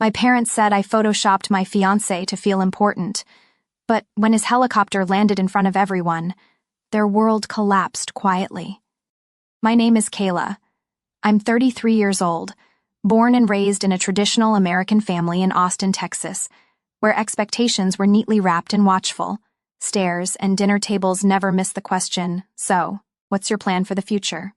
My parents said I photoshopped my fiancé to feel important, but when his helicopter landed in front of everyone, their world collapsed quietly. My name is Kayla. I'm 33 years old, born and raised in a traditional American family in Austin, Texas, where expectations were neatly wrapped and watchful. Stares and dinner tables never missed the question, "So, what's your plan for the future?"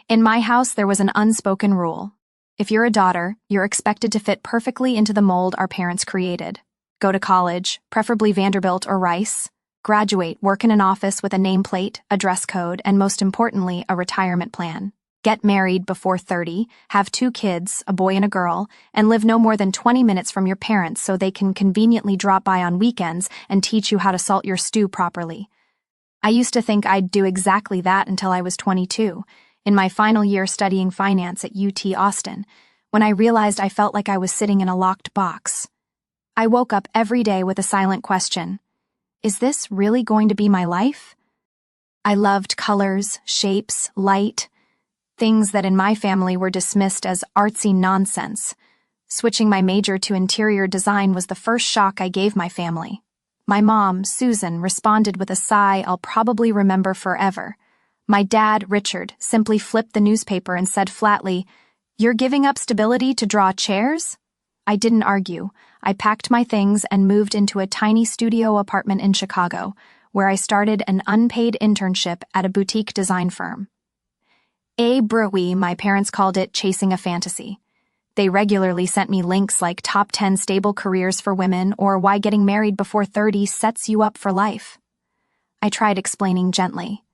In my house, there was an unspoken rule. If you're a daughter, you're expected to fit perfectly into the mold our parents created. Go to college, preferably Vanderbilt or Rice. Graduate, work in an office with a nameplate, a dress code, and most importantly, a retirement plan. Get married before 30, have 2 kids, a boy and a girl, and live no more than 20 minutes from your parents so they can conveniently drop by on weekends and teach you how to salt your stew properly. I used to think I'd do exactly that until I was 22, in my final year studying finance at UT Austin, when I realized I felt like I was sitting in a locked box. I woke up every day with a silent question. Is this really going to be my life? I loved colors, shapes, light, things that in my family were dismissed as artsy nonsense. Switching my major to interior design was the first shock I gave my family. My mom, Susan, responded with a sigh I'll probably remember forever. My dad, Richard, simply flipped the newspaper and said flatly, "You're giving up stability to draw chairs?" I didn't argue. I packed my things and moved into a tiny studio apartment in Chicago, where I started an unpaid internship at a boutique design firm. My parents called it chasing a fantasy. They regularly sent me links like top 10 stable careers for women or why getting married before 30 sets you up for life. I tried explaining gently.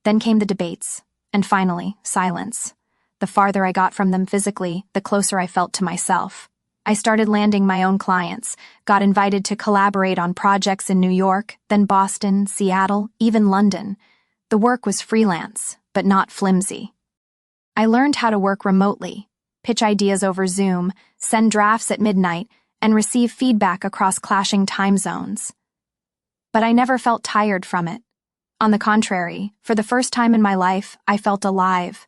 Then came the debates, and finally, silence. The farther I got from them physically, the closer I felt to myself. I started landing my own clients, got invited to collaborate on projects in New York, then Boston, Seattle, even London. The work was freelance, but not flimsy. I learned how to work remotely, pitch ideas over Zoom, send drafts at midnight, and receive feedback across clashing time zones. But I never felt tired from it. On the contrary, for the first time in my life, I felt alive.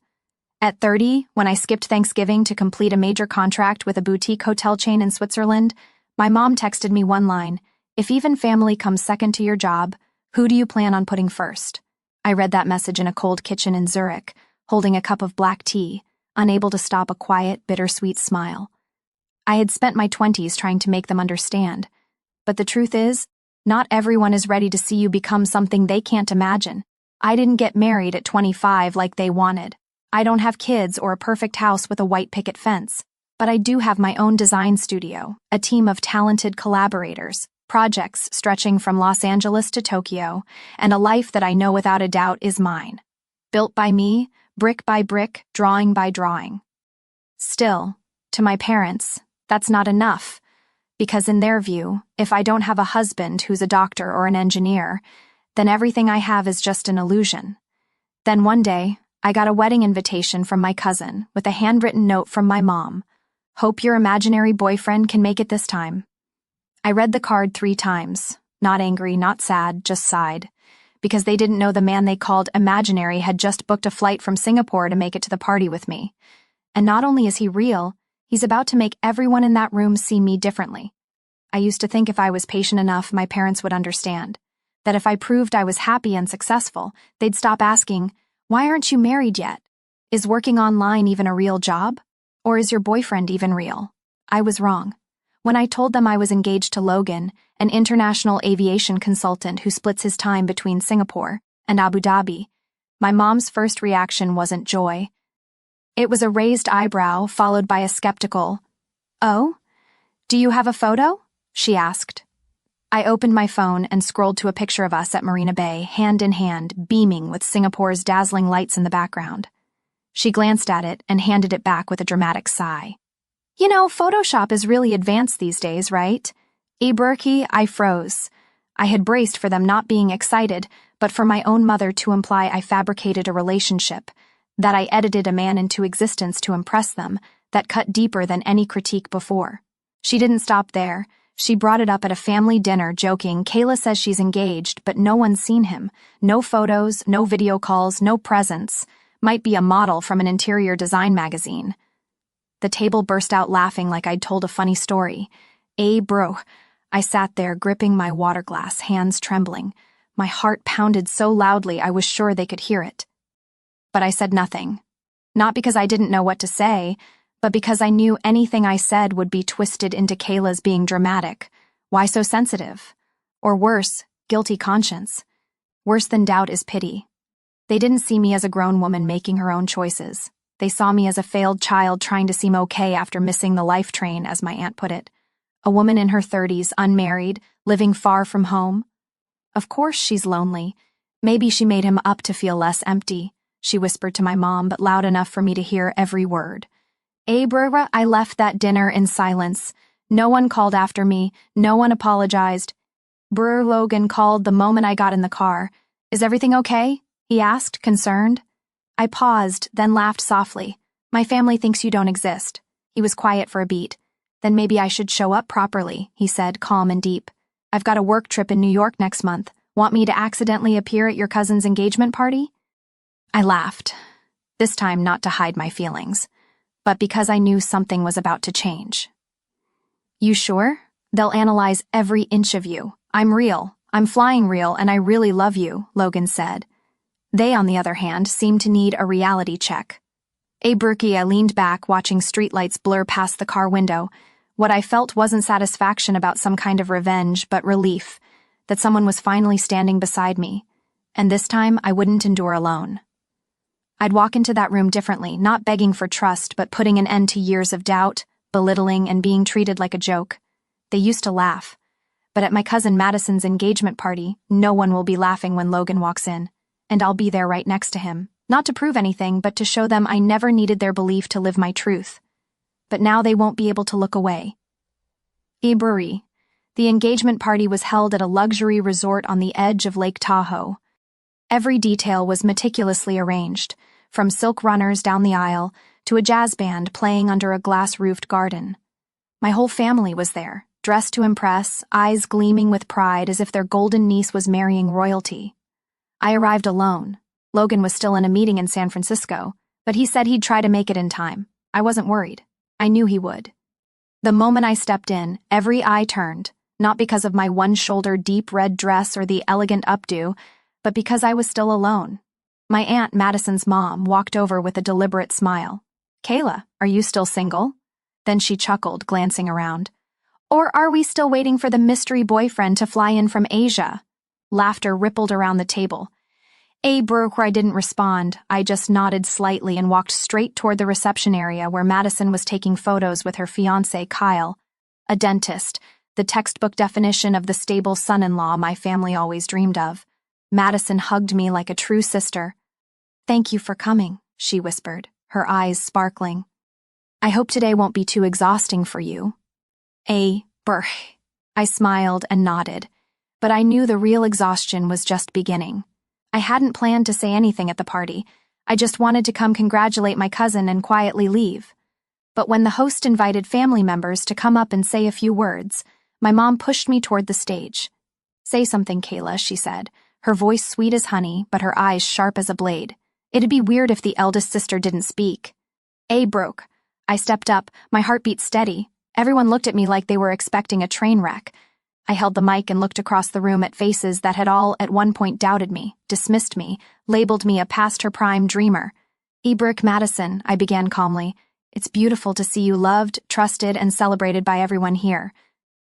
At 30, when I skipped Thanksgiving to complete a major contract with a boutique hotel chain in Switzerland, my mom texted me one line, "If even family comes second to your job, who do you plan on putting first?" I read that message in a cold kitchen in Zurich, holding a cup of black tea, unable to stop a quiet, bittersweet smile. I had spent my 20s trying to make them understand. But the truth is, not everyone is ready to see you become something they can't imagine. I didn't get married at 25 like they wanted. I don't have kids or a perfect house with a white picket fence, but I do have my own design studio, a team of talented collaborators, projects stretching from Los Angeles to Tokyo, and a life that I know without a doubt is mine. Built by me, brick by brick, drawing by drawing. Still, to my parents, that's not enough, because in their view, if I don't have a husband who's a doctor or an engineer, then everything I have is just an illusion. Then one day, I got a wedding invitation from my cousin with a handwritten note from my mom. "Hope your imaginary boyfriend can make it this time." I read the card 3 times, not angry, not sad, just sighed, because they didn't know the man they called imaginary had just booked a flight from Singapore to make it to the party with me. And not only is he real, he's about to make everyone in that room see me differently. I used to think if I was patient enough, my parents would understand. That if I proved I was happy and successful, they'd stop asking, "Why aren't you married yet? Is working online even a real job? Or is your boyfriend even real?" I was wrong. When I told them I was engaged to Logan, an international aviation consultant who splits his time between Singapore and Abu Dhabi, my mom's first reaction wasn't joy. It was a raised eyebrow followed by a skeptical, "Oh? Do you have a photo?" she asked. I opened my phone and scrolled to a picture of us at Marina Bay, hand in hand, beaming with Singapore's dazzling lights in the background. She glanced at it and handed it back with a dramatic sigh. "You know, Photoshop is really advanced these days, right?" I froze. I had braced for them not being excited, but for my own mother to imply I fabricated a relationship, that I edited a man into existence to impress them, that cut deeper than any critique before. She didn't stop there. She brought it up at a family dinner, joking, "Kayla says she's engaged, but no one's seen him. No photos, no video calls, no presents. Might be a model from an interior design magazine." The table burst out laughing like I'd told a funny story. Bro. I sat there gripping my water glass, hands trembling. My heart pounded so loudly I was sure they could hear it. But I said nothing. Not because I didn't know what to say, but because I knew anything I said would be twisted into Kayla's being dramatic. Why so sensitive? Or worse, guilty conscience. Worse than doubt is pity. They didn't see me as a grown woman making her own choices. They saw me as a failed child trying to seem okay after missing the life train, as my aunt put it. A woman in her 30s, unmarried, living far from home. Of course she's lonely. Maybe she made him up to feel less empty, she whispered to my mom, but loud enough for me to hear every word. Brr, I left that dinner in silence. No one called after me. No one apologized. Brr, Logan called the moment I got in the car. Is everything okay? He asked, concerned. I paused, then laughed softly. My family thinks you don't exist. He was quiet for a beat. Then maybe I should show up properly, he said, calm and deep. I've got a work trip in New York next month. Want me to accidentally appear at your cousin's engagement party? I laughed. This time not to hide my feelings, but because I knew something was about to change. You sure? They'll analyze every inch of you. I'm real. I'm flying real, and I really love you, Logan said. They, on the other hand, seemed to need a reality check. Brookie, I leaned back, watching streetlights blur past the car window. What I felt wasn't satisfaction about some kind of revenge, but relief, that someone was finally standing beside me, and this time I wouldn't endure alone. I'd walk into that room differently, not begging for trust, but putting an end to years of doubt, belittling, and being treated like a joke. They used to laugh, but at my cousin Madison's engagement party, no one will be laughing when Logan walks in, and I'll be there right next to him, not to prove anything, but to show them I never needed their belief to live my truth. But now they won't be able to look away. Brr. The engagement party was held at a luxury resort on the edge of Lake Tahoe. Every detail was meticulously arranged, from silk runners down the aisle to a jazz band playing under a glass-roofed garden. My whole family was there, dressed to impress, eyes gleaming with pride as if their golden niece was marrying royalty. I arrived alone. Logan was still in a meeting in San Francisco, but he said he'd try to make it in time. I wasn't worried. I knew he would. The moment I stepped in, every eye turned, not because of my one-shoulder deep red dress or the elegant updo, but because I was still alone. My aunt, Madison's mom, walked over with a deliberate smile. Kayla, are you still single? Then she chuckled, glancing around. Or are we still waiting for the mystery boyfriend to fly in from Asia? Laughter rippled around the table. Brr, I didn't respond. I just nodded slightly and walked straight toward the reception area where Madison was taking photos with her fiancé, Kyle, a dentist, the textbook definition of the stable son-in-law my family always dreamed of. Madison hugged me like a true sister. Thank you for coming, she whispered, her eyes sparkling. I hope today won't be too exhausting for you. Brr. I smiled and nodded, but I knew the real exhaustion was just beginning. I hadn't planned to say anything at the party. I just wanted to come congratulate my cousin and quietly leave. But when the host invited family members to come up and say a few words, my mom pushed me toward the stage. Say something, Kayla, she said, her voice sweet as honey, but her eyes sharp as a blade. It'd be weird if the eldest sister didn't speak. Broke. I stepped up, my heartbeat steady. Everyone looked at me like they were expecting a train wreck. I held the mic and looked across the room at faces that had all at one point doubted me, dismissed me, labeled me a past-her-prime dreamer. Brick Madison, I began calmly. It's beautiful to see you loved, trusted, and celebrated by everyone here.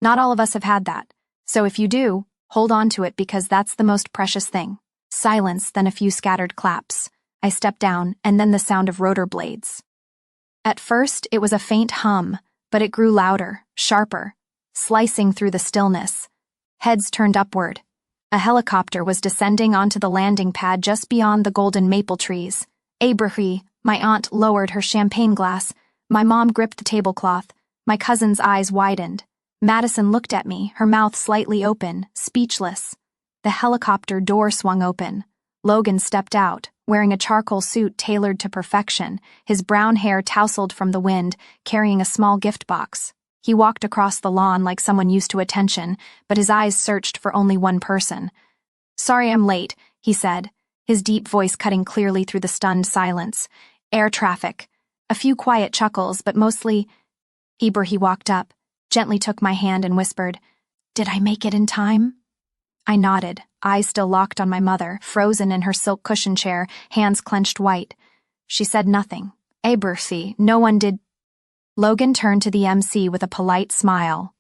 Not all of us have had that. So if you do, hold on to it because that's the most precious thing. Silence, then a few scattered claps. I stepped down, and then the sound of rotor blades. At first, it was a faint hum, but it grew louder, sharper, slicing through the stillness. Heads turned upward. A helicopter was descending onto the landing pad just beyond the golden maple trees. Brr. My aunt lowered her champagne glass. My mom gripped the tablecloth. My cousin's eyes widened. Madison looked at me, her mouth slightly open, speechless. The helicopter door swung open. Logan stepped out, wearing a charcoal suit tailored to perfection, his brown hair tousled from the wind, carrying a small gift box. He walked across the lawn like someone used to attention, but his eyes searched for only one person. Sorry I'm late, he said, his deep voice cutting clearly through the stunned silence. Air traffic. A few quiet chuckles, but mostly, He walked up, gently took my hand and whispered, "Did I make it in time?" I nodded, eyes still locked on my mother, frozen in her silk cushion chair, hands clenched white. She said nothing. No one did. Logan turned to the MC with a polite smile.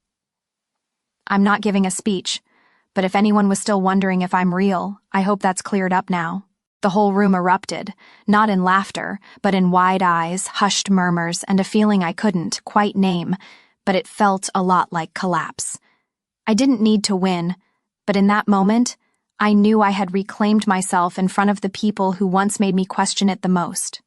"I'm not giving a speech, but if anyone was still wondering if I'm real, I hope that's cleared up now." The whole room erupted, not in laughter, but in wide eyes, hushed murmurs, and a feeling I couldn't quite name, but it felt a lot like collapse. I didn't need to win, but in that moment, I knew I had reclaimed myself in front of the people who once made me question it the most.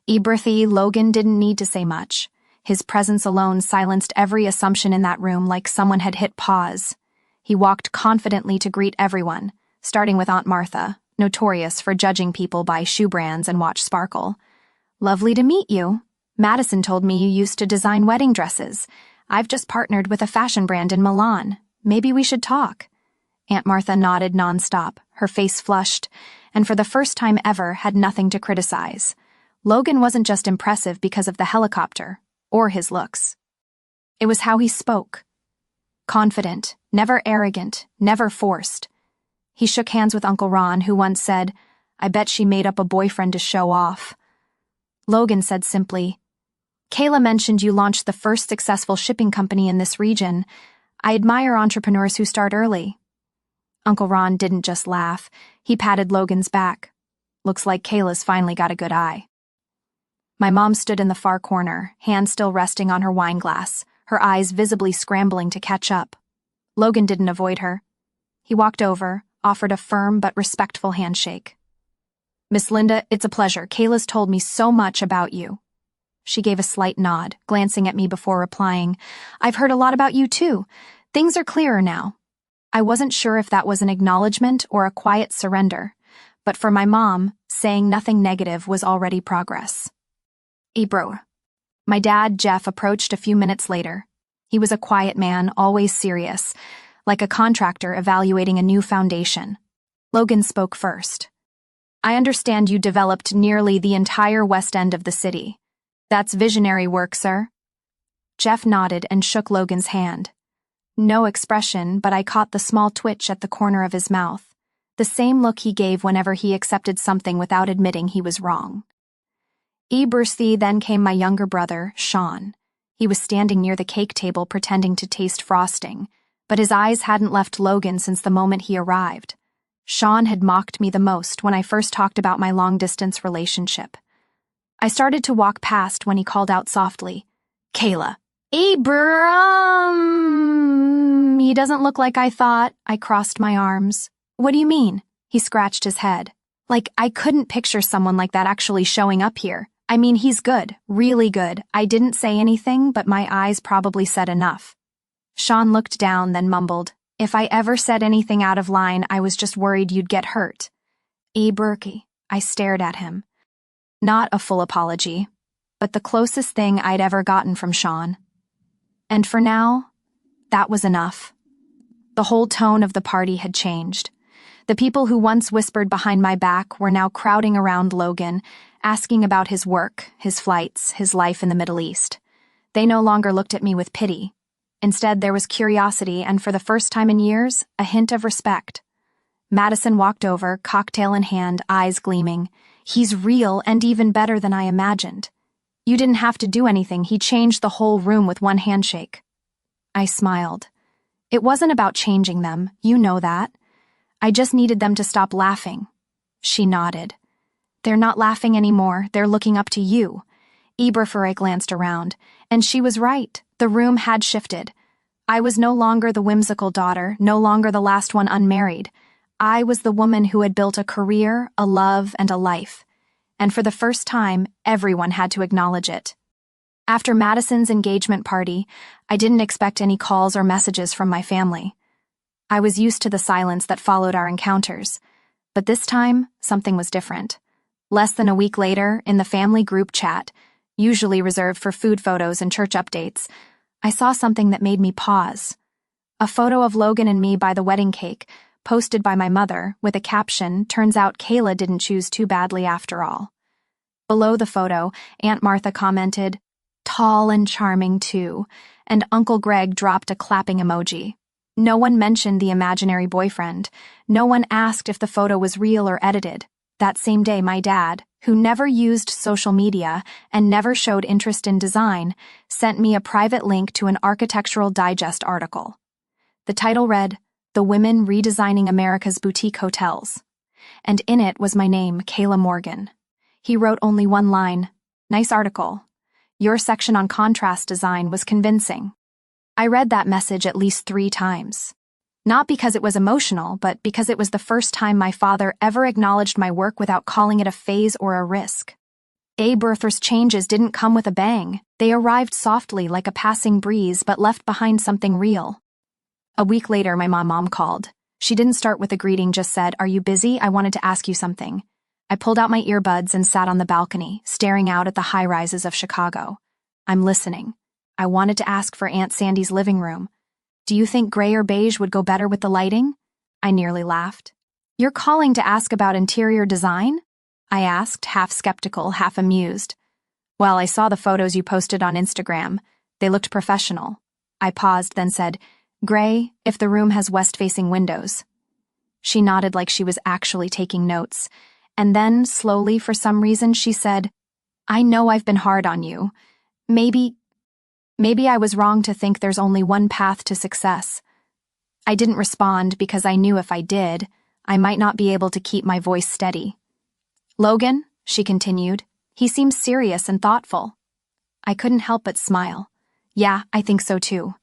Logan didn't need to say much. His presence alone silenced every assumption in that room like someone had hit pause. He walked confidently to greet everyone, starting with Aunt Martha, notorious for judging people by shoe brands and watch sparkle. "Lovely to meet you. Madison told me you used to design wedding dresses. I've just partnered with a fashion brand in Milan. Maybe we should talk." Aunt Martha nodded nonstop, her face flushed, and for the first time ever had nothing to criticize. Logan wasn't just impressive because of the helicopter, or his looks. It was how he spoke. Confident, never arrogant, never forced. He shook hands with Uncle Ron, who once said, "I bet she made up a boyfriend to show off." Logan said simply, "Kayla mentioned you launched the first successful shipping company in this region. I admire entrepreneurs who start early." Uncle Ron didn't just laugh. He patted Logan's back. "Looks like Kayla's finally got a good eye." My mom stood in the far corner, hand still resting on her wine glass, her eyes visibly scrambling to catch up. Logan didn't avoid her. He walked over, offered a firm but respectful handshake. "Miss Linda, it's a pleasure. Kayla's told me so much about you." She gave a slight nod, glancing at me before replying, "I've heard a lot about you too. Things are clearer now." I wasn't sure if that was an acknowledgement or a quiet surrender, but for my mom, saying nothing negative was already progress. My dad, Jeff, approached a few minutes later. He was a quiet man, always serious, like a contractor evaluating a new foundation. Logan spoke first. "I understand you developed nearly the entire west end of the city. That's visionary work, sir." Jeff nodded and shook Logan's hand. No expression, but I caught the small twitch at the corner of his mouth, the same look he gave whenever he accepted something without admitting he was wrong. Then came my younger brother, Sean. He was standing near the cake table pretending to taste frosting, but his eyes hadn't left Logan since the moment he arrived. Sean had mocked me the most when I first talked about my long-distance relationship. I started to walk past when he called out softly, "Kayla." "He doesn't look like I thought." I crossed my arms. "What do you mean?" He scratched his head. "Like, I couldn't picture someone like that actually showing up here. I mean, he's good, really good." I didn't say anything, but my eyes probably said enough. Sean looked down, then mumbled, "If I ever said anything out of line, I was just worried you'd get hurt." I stared at him. Not a full apology, but the closest thing I'd ever gotten from Sean. And for now, that was enough. The whole tone of the party had changed. The people who once whispered behind my back were now crowding around Logan, asking about his work, his flights, his life in the Middle East. They no longer looked at me with pity. Instead, there was curiosity and, for the first time in years, a hint of respect. Madison walked over, cocktail in hand, eyes gleaming. "He's real and even better than I imagined. You didn't have to do anything. He changed the whole room with one handshake." I smiled. It wasn't about changing them, you know that. I just needed them to stop laughing. She nodded. "They're not laughing anymore. They're looking up to you." I glanced around, and she was right. The room had shifted. I was no longer the whimsical daughter, no longer the last one unmarried. I was the woman who had built a career, a love, and a life. And for the first time, everyone had to acknowledge it. After Madison's engagement party, I didn't expect any calls or messages from my family. I was used to the silence that followed our encounters. But this time, something was different. Less than a week later, in the family group chat, usually reserved for food photos and church updates, I saw something that made me pause. A photo of Logan and me by the wedding cake, posted by my mother, with a caption, "Turns out Kayla didn't choose too badly after all." Below the photo, Aunt Martha commented, "Tall and charming too," and Uncle Greg dropped a clapping emoji. No one mentioned the imaginary boyfriend. No one asked if the photo was real or edited. That same day, my dad, who never used social media and never showed interest in design, sent me a private link to an Architectural Digest article. The title read, "The Women Redesigning America's Boutique Hotels," and in it was my name, Kayla Morgan. He wrote only one line, "Nice article. Your section on contrast design was convincing." I read that message at least 3 times. Not because it was emotional, but because it was the first time my father ever acknowledged my work without calling it a phase or a risk. Abe Berther's changes didn't come with a bang. They arrived softly like a passing breeze, but left behind something real. A week later, my mom called. She didn't start with a greeting, just said, "Are you busy? I wanted to ask you something." I pulled out my earbuds and sat on the balcony, staring out at the high-rises of Chicago. "I'm listening. I wanted to ask for Aunt Sandy's living room. Do you think gray or beige would go better with the lighting?" I nearly laughed. "You're calling to ask about interior design?" I asked, half skeptical, half amused. "Well, I saw the photos you posted on Instagram. They looked professional." I paused, then said, "Gray, if the room has west-facing windows." She nodded like she was actually taking notes, and then, slowly, for some reason, she said, "I know I've been hard on you. Maybe I was wrong to think there's only one path to success." I didn't respond because I knew if I did, I might not be able to keep my voice steady. "Logan," she continued, "he seems serious and thoughtful." I couldn't help but smile. "Yeah, I think so too.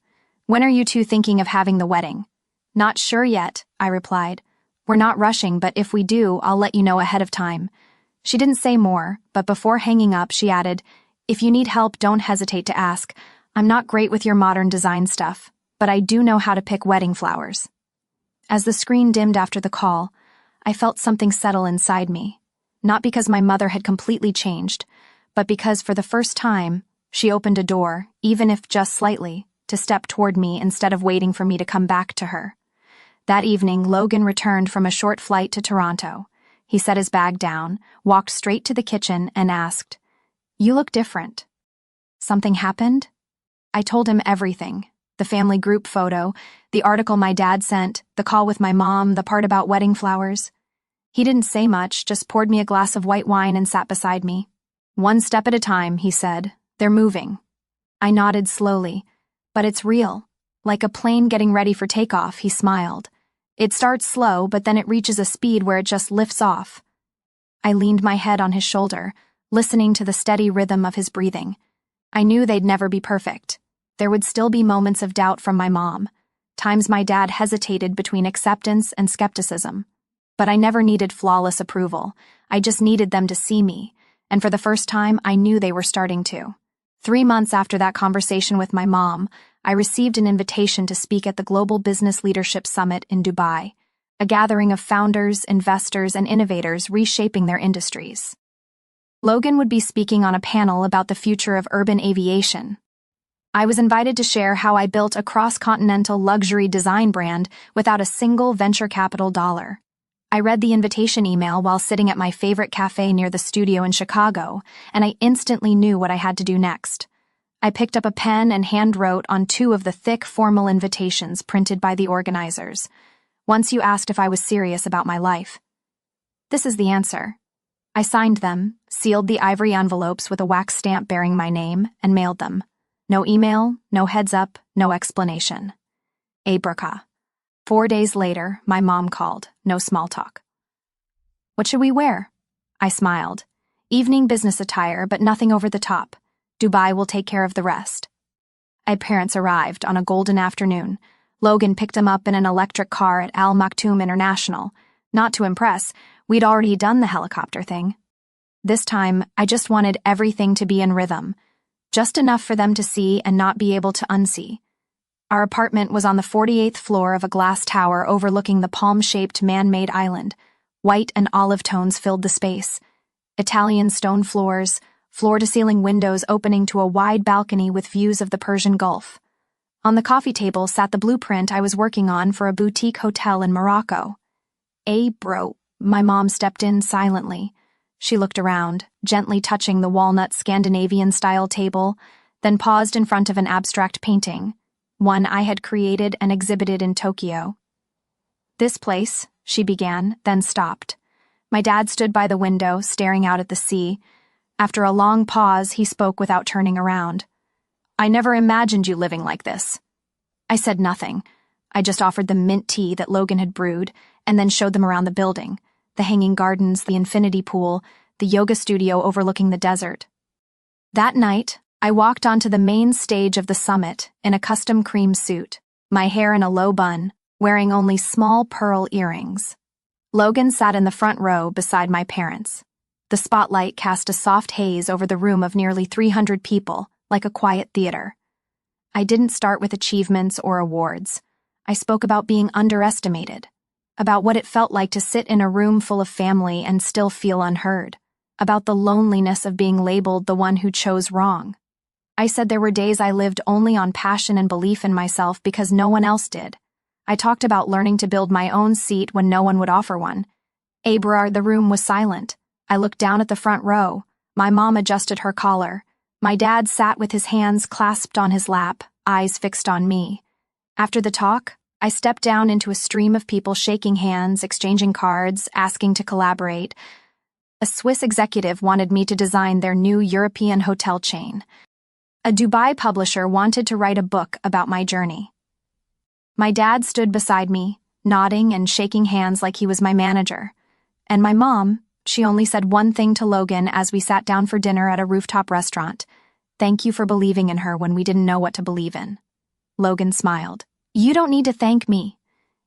When are you two thinking of having the wedding?" "Not sure yet," I replied. "We're not rushing, but if we do, I'll let you know ahead of time." She didn't say more, but before hanging up, she added, "If you need help, don't hesitate to ask. I'm not great with your modern design stuff, but I do know how to pick wedding flowers." As the screen dimmed after the call, I felt something settle inside me. Not because my mother had completely changed, but because for the first time, she opened a door, even if just slightly, to step toward me instead of waiting for me to come back to her. That evening, Logan returned from a short flight to Toronto. He set his bag down, walked straight to the kitchen, and asked, "You look different. Something happened?" I told him everything. The family group photo, the article my dad sent, the call with my mom, the part about wedding flowers. He didn't say much, just poured me a glass of white wine and sat beside me. "One step at a time," he said. "They're moving." I nodded slowly. "But it's real. Like a plane getting ready for takeoff," he smiled. "It starts slow, but then it reaches a speed where it just lifts off." I leaned my head on his shoulder, listening to the steady rhythm of his breathing. I knew they'd never be perfect. There would still be moments of doubt from my mom, times my dad hesitated between acceptance and skepticism. But I never needed flawless approval. I just needed them to see me, and for the first time, I knew they were starting to. 3 months after that conversation with my mom, I received an invitation to speak at the Global Business Leadership Summit in Dubai, a gathering of founders, investors, and innovators reshaping their industries. Logan would be speaking on a panel about the future of urban aviation. I was invited to share how I built a cross-continental luxury design brand without a single venture capital dollar. I read the invitation email while sitting at my favorite cafe near the studio in Chicago, and I instantly knew what I had to do next. I picked up a pen and hand-wrote on 2 of the thick, formal invitations printed by the organizers. Once you asked if I was serious about my life. This is the answer. I signed them, sealed the ivory envelopes with a wax stamp bearing my name, and mailed them. No email, no heads-up, no explanation. Abraka. 4 days later, my mom called. No small talk. "What should we wear?" I smiled. "Evening business attire, but nothing over the top. Dubai will take care of the rest." My parents arrived on a golden afternoon. Logan picked them up in an electric car at Al Maktoum International. Not to impress, we'd already done the helicopter thing. This time, I just wanted everything to be in rhythm. Just enough for them to see and not be able to unsee. Our apartment was on the 48th floor of a glass tower overlooking the palm-shaped man-made island. White and olive tones filled the space. Italian stone floors, floor-to-ceiling windows opening to a wide balcony with views of the Persian Gulf. On the coffee table sat the blueprint I was working on for a boutique hotel in Morocco. "Bro," my mom stepped in silently. She looked around, gently touching the walnut Scandinavian-style table, then paused in front of an abstract painting, one I had created and exhibited in Tokyo. "This place," she began, then stopped. My dad stood by the window, staring out at the sea. After a long pause, he spoke without turning around. "I never imagined you living like this." I said nothing. I just offered them mint tea that Logan had brewed, and then showed them around the building, the hanging gardens, the infinity pool, the yoga studio overlooking the desert. That night, I walked onto the main stage of the summit in a custom cream suit, my hair in a low bun, wearing only small pearl earrings. Logan sat in the front row beside my parents. The spotlight cast a soft haze over the room of nearly 300 people, like a quiet theater. I didn't start with achievements or awards. I spoke about being underestimated, about what it felt like to sit in a room full of family and still feel unheard, about the loneliness of being labeled the one who chose wrong. I said there were days I lived only on passion and belief in myself because no one else did. I talked about learning to build my own seat when no one would offer one. The room was silent. I looked down at the front row. My mom adjusted her collar. My dad sat with his hands clasped on his lap, eyes fixed on me. After the talk, I stepped down into a stream of people shaking hands, exchanging cards, asking to collaborate. A Swiss executive wanted me to design their new European hotel chain. A Dubai publisher wanted to write a book about my journey. My dad stood beside me, nodding and shaking hands like he was my manager. And my mom, she only said one thing to Logan as we sat down for dinner at a rooftop restaurant. "Thank you for believing in her when we didn't know what to believe in." Logan smiled. "You don't need to thank me.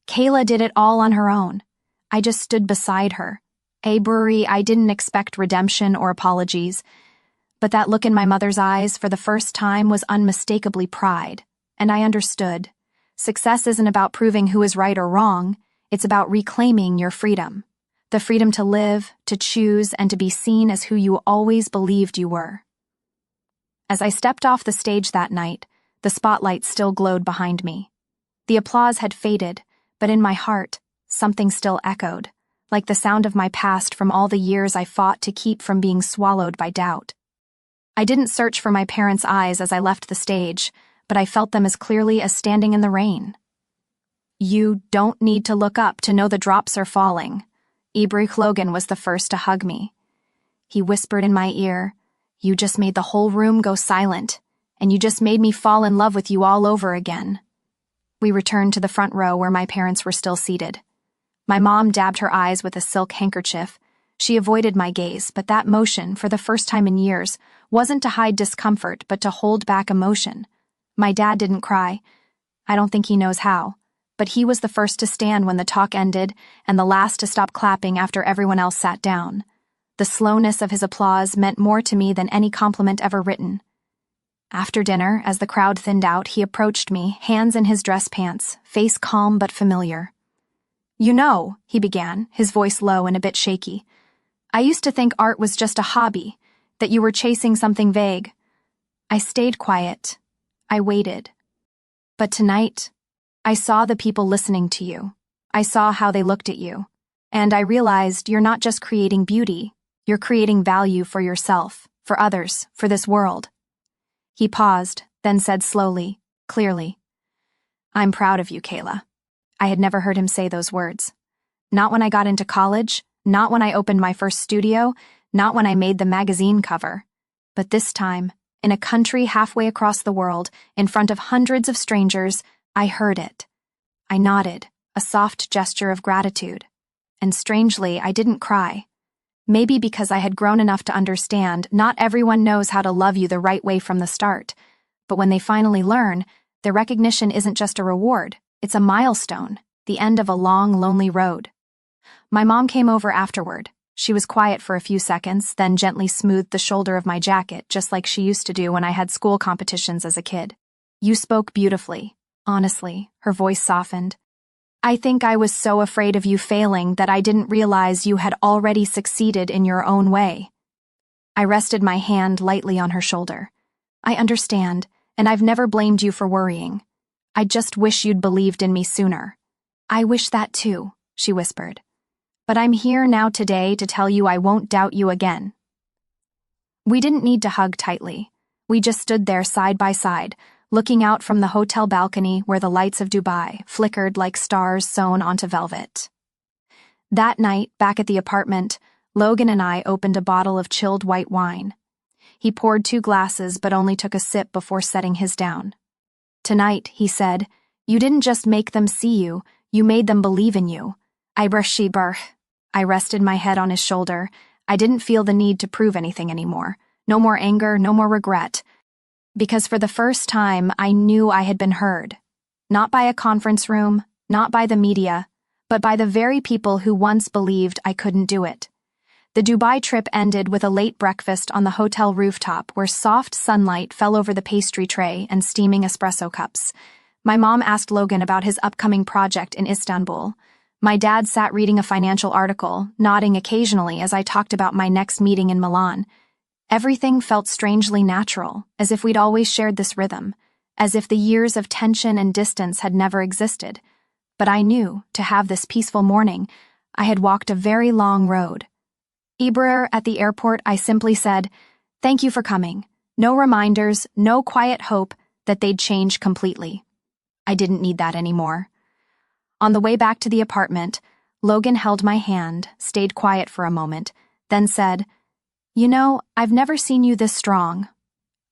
Kayla did it all on her own. I just stood beside her. I didn't expect redemption or apologies. But that look in my mother's eyes for the first time was unmistakably pride, and I understood. Success isn't about proving who is right or wrong, it's about reclaiming your freedom. The freedom to live, to choose, and to be seen as who you always believed you were." As I stepped off the stage that night, the spotlight still glowed behind me. The applause had faded, but in my heart, something still echoed, like the sound of my past from all the years I fought to keep from being swallowed by doubt. I didn't search for my parents' eyes as I left the stage, but I felt them as clearly as standing in the rain. "You don't need to look up to know the drops are falling." Logan was the first to hug me. He whispered in my ear, "You just made the whole room go silent, and you just made me fall in love with you all over again." We returned to the front row where my parents were still seated. My mom dabbed her eyes with a silk handkerchief. She avoided my gaze, but that motion, for the first time in years, wasn't to hide discomfort but to hold back emotion. My dad didn't cry. I don't think he knows how, but he was the first to stand when the talk ended and the last to stop clapping after everyone else sat down. The slowness of his applause meant more to me than any compliment ever written. After dinner, as the crowd thinned out, he approached me, hands in his dress pants, face calm but familiar. "You know," he began, his voice low and a bit shaky, "I used to think art was just a hobby, that you were chasing something vague." I stayed quiet. I waited. But tonight, I saw the people listening to you. I saw how they looked at you. And I realized you're not just creating beauty, you're creating value for yourself, for others, for this world. He paused, then said slowly, clearly, "I'm proud of you, Kayla." I had never heard him say those words. Not when I got into college, not when I opened my first studio, not when I made the magazine cover. But this time, in a country halfway across the world, in front of hundreds of strangers, I heard it. I nodded, a soft gesture of gratitude. And strangely, I didn't cry. Maybe because I had grown enough to understand not everyone knows how to love you the right way from the start. But when they finally learn, their recognition isn't just a reward, it's a milestone, the end of a long, lonely road. My mom came over afterward. She was quiet for a few seconds, then gently smoothed the shoulder of my jacket, just like she used to do when I had school competitions as a kid. "You spoke beautifully." Honestly, her voice softened. "I think I was so afraid of you failing that I didn't realize you had already succeeded in your own way." I rested my hand lightly on her shoulder. "I understand, and I've never blamed you for worrying. I just wish you'd believed in me sooner." "I wish that too," she whispered. But I'm here now today to tell you I won't doubt you again. We didn't need to hug tightly. We just stood there side by side, looking out from the hotel balcony where the lights of Dubai flickered like stars sewn onto velvet. That night, back at the apartment, Logan and I opened a bottle of chilled white wine. He poured 2 glasses but only took a sip before setting his down. Tonight, he said, you didn't just make them see you, you made them believe in you. I rested my head on his shoulder. I didn't feel the need to prove anything anymore. No more anger, no more regret. Because for the first time, I knew I had been heard. Not by a conference room, not by the media, but by the very people who once believed I couldn't do it. The Dubai trip ended with a late breakfast on the hotel rooftop where soft sunlight fell over the pastry tray and steaming espresso cups. My mom asked Logan about his upcoming project in Istanbul. My dad sat reading a financial article, nodding occasionally as I talked about my next meeting in Milan. Everything felt strangely natural, as if we'd always shared this rhythm, as if the years of tension and distance had never existed. But I knew, to have this peaceful morning, I had walked a very long road. At the airport, I simply said, "Thank you for coming." No reminders, no quiet hope that they'd change completely. I didn't need that anymore. On the way back to the apartment, Logan held my hand, stayed quiet for a moment, then said, "You know, I've never seen you this strong."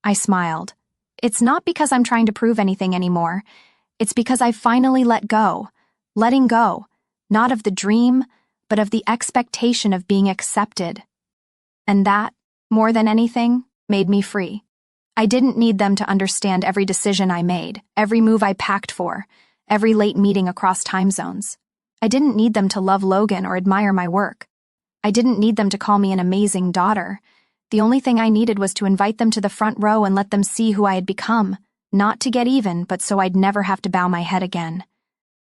I smiled. It's not because I'm trying to prove anything anymore. It's because I've finally let go. Letting go, not of the dream, but of the expectation of being accepted. And that, more than anything, made me free. I didn't need them to understand every decision I made, every move I packed for, every late meeting across time zones. I didn't need them to love Logan or admire my work. I didn't need them to call me an amazing daughter. The only thing I needed was to invite them to the front row and let them see who I had become, not to get even, but so I'd never have to bow my head again.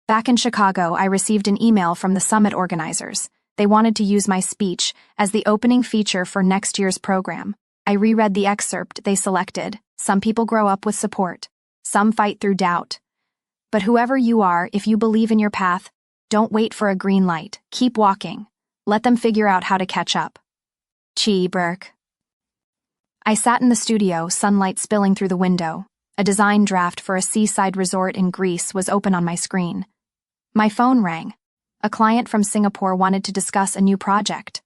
Back in Chicago, I received an email from the summit organizers. They wanted to use my speech as the opening feature for next year's program. I reread the excerpt they selected. Some people grow up with support. Some fight through doubt. But whoever you are, if you believe in your path, don't wait for a green light. Keep walking. Let them figure out how to catch up. Burke. I sat in the studio, sunlight spilling through the window. A design draft for a seaside resort in Greece was open on my screen. My phone rang. A client from Singapore wanted to discuss a new project.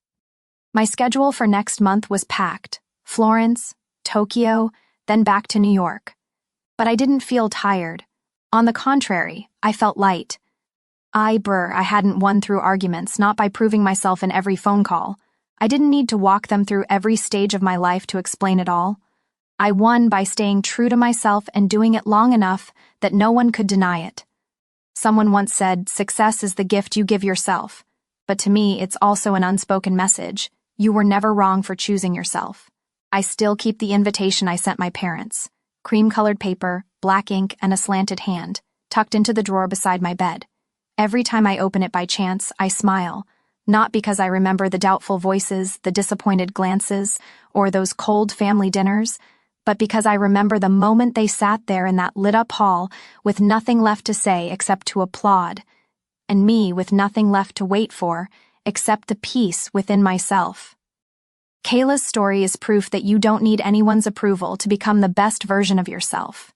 My schedule for next month was packed. Florence, Tokyo, then back to New York. But I didn't feel tired. On the contrary, I felt light. I hadn't won through arguments, not by proving myself in every phone call. I didn't need to walk them through every stage of my life to explain it all. I won by staying true to myself and doing it long enough that no one could deny it. Someone once said, success is the gift you give yourself. But to me, it's also an unspoken message. You were never wrong for choosing yourself. I still keep the invitation I sent my parents. Cream-colored paper, black ink, and a slanted hand, tucked into the drawer beside my bed. Every time I open it by chance, I smile. Not because I remember the doubtful voices, the disappointed glances, or those cold family dinners, but because I remember the moment they sat there in that lit-up hall with nothing left to say except to applaud, and me with nothing left to wait for except the peace within myself. Kayla's story is proof that you don't need anyone's approval to become the best version of yourself.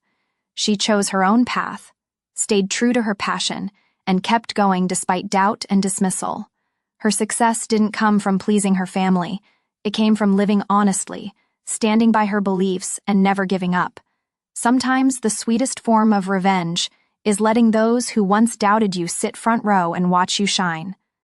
She chose her own path, stayed true to her passion, and kept going despite doubt and dismissal. Her success didn't come from pleasing her family. It came from living honestly, standing by her beliefs, and never giving up. Sometimes the sweetest form of revenge is letting those who once doubted you sit front row and watch you shine.